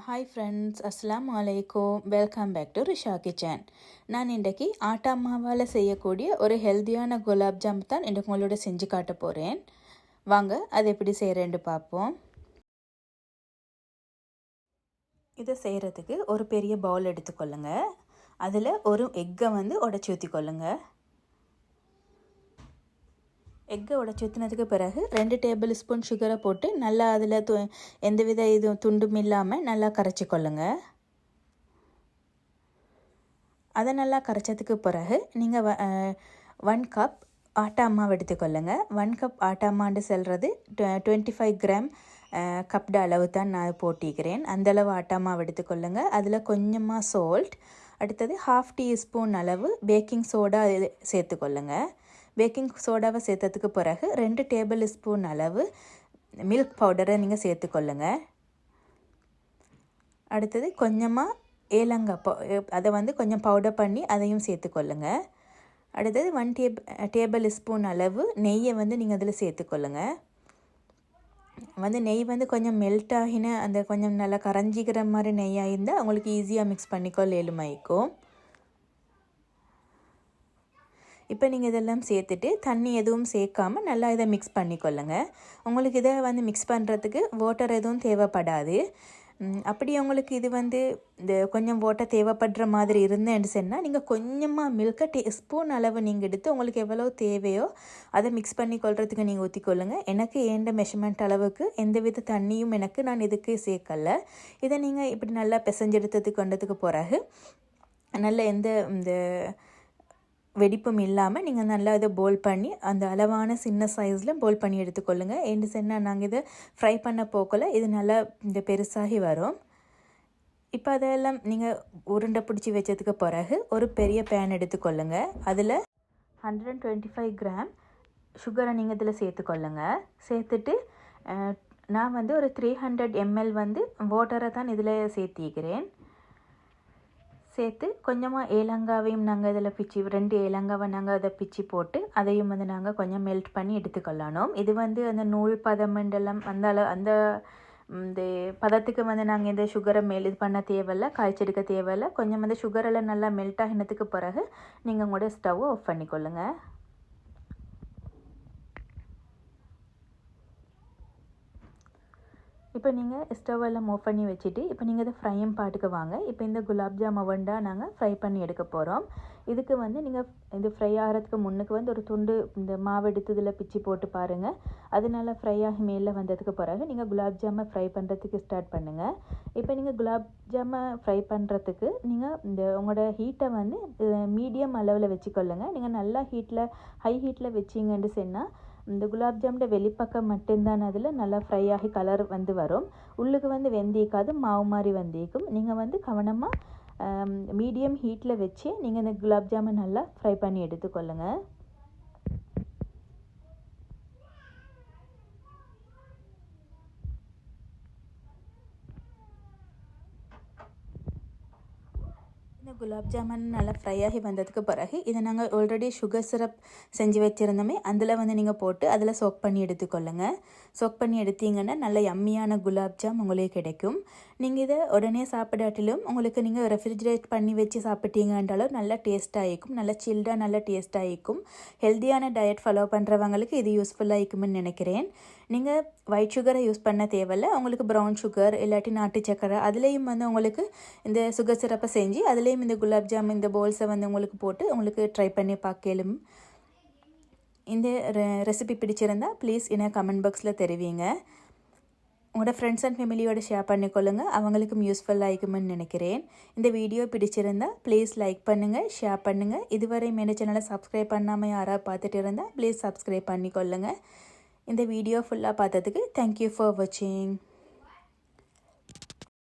Hi friends, அஸ்ஸலாமு அலைக்கும். Welcome back to Risha kitchen. நான் இன்றைக்கி ஆட்டா மாவால் செய்யக்கூடிய ஒரு ஹெல்த்தியான குலாப் ஜாம் தான் இன்றைக்கு உங்களோட செஞ்சு காட்ட போகிறேன். வாங்க அது எப்படி செய்கிறேன்னு பார்ப்போம். இதை செய்கிறதுக்கு ஒரு பெரிய பவுல் எடுத்துக்கொள்ளுங்க. அதில் ஒரு எக்கை உடைச்சி ஊற்றிக்கொள்ளுங்க. எக்கை உடைச்சி ஊற்றினதுக்கு பிறகு 2 டேபிள் ஸ்பூன் சுகரை போட்டு நல்லா அதில் எந்தவித துண்டும் இல்லாமல் நல்லா கரைச்சிக்கொள்ளுங்க. அதை நல்லா கரைச்சதுக்கு பிறகு நீங்கள் 1 கப் ஆட்டா மாவு எடுத்துக்கொள்ளுங்க. 1 கப் ஆட்டா மாண்டு செல்வது 25 கிராம் கப்ட அளவு தான் நான் போட்டிக்கிறேன். அந்தளவு ஆட்டா மாவு எடுத்துக்கொள்ளுங்க. அதில் கொஞ்சமாக சால்ட், அடுத்தது 1/2 டீஸ்பூன் அளவு பேக்கிங் சோடா சேர்த்துக்கொள்ளுங்க. பேக்கிங் சோடாவை சேர்த்ததுக்கு பிறகு 2 டேபிள் ஸ்பூன் அளவு மில்க் பவுடரை நீங்கள் சேர்த்துக்கொள்ளுங்க. அடுத்தது கொஞ்சமாக ஏலங்காய் அதை கொஞ்சம் பவுடர் பண்ணி அதையும் சேர்த்துக்கொள்ளுங்க. அடுத்தது 1 டேபிள் ஸ்பூன் அளவு நெய்யை நீங்கள் அதில் சேர்த்துக்கொள்ளுங்க. நெய் கொஞ்சம் மெல்ட் ஆகின அந்த கொஞ்சம் நல்லா கரைஞ்சிக்கிற மாதிரி நெய்யாக இருந்தால் உங்களுக்கு ஈஸியாக மிக்ஸ் பண்ணிக்கொள்ள எலுமாய்க்கும். இப்போ நீங்கள் இதெல்லாம் சேர்த்துட்டு தண்ணி எதுவும் சேர்க்காமல் நல்லா இதை மிக்ஸ் பண்ணிக்கொள்ளுங்க. உங்களுக்கு இதை மிக்ஸ் பண்ணுறதுக்கு வாட்டர் எதுவும் தேவைப்படாது. அப்படி உங்களுக்கு இது இந்த கொஞ்சம் வாட்டர் தேவைப்படுற மாதிரி இருந்தேன்னு சொன்னால் நீங்கள் கொஞ்சமாக மில்கை ஸ்பூன் அளவு நீங்கள் எடுத்து உங்களுக்கு எவ்வளோ தேவையோ அதை மிக்ஸ் பண்ணி கொள்றதுக்கு நீங்கள் ஊற்றிக்கொள்ளுங்க. எனக்கு ஏண்ட மெஷர்மெண்ட் அளவுக்கு எந்தவித தண்ணியும் நான் இதுக்கு சேர்க்கலை. இதை நீங்கள் இப்படி நல்லா பிசைஞ்செடுத்ததுக்கு கொண்டதுக்கு பிறகு நல்ல இந்த வெடிப்பும் இல்லாமல் நீங்கள் நல்லா இதை போல் பண்ணி அந்த அளவான சின்ன சைஸில் போல் பண்ணி எடுத்துக்கொள்ளுங்கள். ஏன்னு சொன்னால் நாங்கள் இதை ஃப்ரை பண்ண போக்கல இது நல்லா இந்த பெருசாகி வரும். இப்போ அதெல்லாம் நீங்கள் உருண்டை பிடிச்சி வச்சதுக்கு பிறகு ஒரு பெரிய பேன் எடுத்துக்கொள்ளுங்க. அதில் 125 கிராம் சுகரை நீங்கள் இதில் சேர்த்துக்கொள்ளுங்க. சேர்த்துட்டு நான் ஒரு 300 ml வாட்டரை தான் இதில் சேர்த்திக்கிறேன். சேர்த்து கொஞ்சமாக ஏலங்காவையும் நாங்கள் இதில் பிச்சு 2 ஏலங்காவை நாங்கள் அதை பிச்சு போட்டு அதையும் நாங்கள் கொஞ்சம் மெல்ட் பண்ணி எடுத்துக்கொள்ளணும். இது அந்த நூல் பதமெண்டெல்லாம் அந்த இந்த பதத்துக்கு நாங்கள் இந்த சுகரை இது பண்ண தேவையில்லை, காய்ச்செடுக்க தேவையில்லை. கொஞ்சம் சுகரெல்லாம் நல்லா மெல்ட் ஆகினதுக்கு பிறகு நீங்கள் உங்களோட ஸ்டவ்வை ஆஃப் பண்ணிக்கொள்ளுங்க. இப்போ நீங்கள் ஸ்டவ் எல்லாம் ஆஃப் பண்ணி வச்சுட்டு இப்போ நீங்கள் இதை ஃப்ரையும் பாட்டுக்கு வாங்க. இப்போ இந்த குலாப் ஜாம் அவண்டா நாங்கள் ஃப்ரை பண்ணி எடுக்க போகிறோம். இதுக்கு நீங்கள் இது ஃப்ரை ஆகிறதுக்கு முன்னுக்கு ஒரு துண்டு இந்த மாவு எடுத்து இதில் பிச்சு போட்டு பாருங்கள். அது நல்லா ஃப்ரை ஆகி மேலே வந்ததுக்கு பிறகு நீங்கள் குலாப் ஜாமை ஃப்ரை பண்ணுறதுக்கு ஸ்டார்ட் பண்ணுங்கள். இப்போ நீங்கள் குலாப் ஜாமை ஃப்ரை பண்ணுறதுக்கு நீங்கள் இந்த உங்களோட ஹீட்டை மீடியம் அளவில் வச்சுக்கொள்ளுங்க. நீங்கள் நல்லா ஹை ஹீட்டில் வச்சிங்கன்னு சொன்னால் இந்த குலாப் ஜாமுடைய வெளிப்பக்கம் மட்டும்தான் அதில் நல்லா ஃப்ரை ஆகி கலர் வரும். உள்ளுக்கு வெந்திக்காது, மாவு மாதிரி வந்திக்கும். நீங்கள் கவனமாக மீடியம் ஹீட்டில் வச்சு நீங்கள் இந்த குலாப் ஜாமை நல்லா ஃப்ரை பண்ணி எடுத்துக்கொள்ளுங்க. இந்த குலாப் ஜாமுன் நல்லா ஃப்ரை ஆகி வந்ததுக்கு பிறகு இதை நாங்கள் ஆல்ரெடி சுகர் சிரப் செஞ்சு வச்சுருந்தோமே அதில் நீங்கள் போட்டு அதில் சோக் பண்ணி எடுத்துக்கொள்ளுங்க. சோக் பண்ணி எடுத்தீங்கன்னா நல்ல யம்மியான குலாப் ஜாம் உங்களுக்கு கிடைக்கும். நீங்கள் இதை உடனே சாப்பிடாட்டிலும் உங்களுக்கு நீங்கள் ரெஃப்ரிஜரேட் பண்ணி வச்சு சாப்பிட்டீங்கன்றாலும் நல்லா டேஸ்ட்டாக இருக்கும். நல்லா சில்டாக நல்லா டேஸ்ட்டாக இருக்கும். ஹெல்த்தியான டயட் ஃபாலோ பண்ணுறவங்களுக்கு இது யூஸ்ஃபுல்லாக இருக்கும்னு நினைக்கிறேன். நீங்கள் ஒயிட் சுகரை யூஸ் பண்ண தேவையில்லை. உங்களுக்கு ப்ரௌன் சுகர் இல்லாட்டி நாட்டு சக்கரை அதுலேயும் உங்களுக்கு இந்த சுகர் சிரப்பை செஞ்சு அதுலேயும் இந்த குலாப் ஜாம் இந்த போல்ஸை உங்களுக்கு போட்டு உங்களுக்கு ட்ரை பண்ணி பார்க்கலும். இந்த ரெசிபி பிடிச்சிருந்தா ப்ளீஸ் என்ன கமெண்ட் பாக்ஸில் தெரிவிங்க. உங்களோட ஃப்ரெண்ட்ஸ் அண்ட் ஃபேமிலியோட ஷேர் பண்ணிக்கொள்ளுங்க. அவங்களுக்கும் யூஸ்ஃபுல்லாக இருக்குமென்னு நினைக்கிறேன். இந்த வீடியோ பிடிச்சிருந்தா ப்ளீஸ் லைக் பண்ணுங்கள், ஷேர் பண்ணுங்கள். இதுவரை என் சேனலை சப்ஸ்கிரைப் பண்ணாமல் யாராவது பார்த்துட்டு இருந்தால் ப்ளீஸ் சப்ஸ்கிரைப் பண்ணிக்கொள்ளுங்க. இந்த வீடியோ ஃபுல்லாக பார்த்ததுக்கு தேங்க்யூ ஃபார் வாட்சிங்.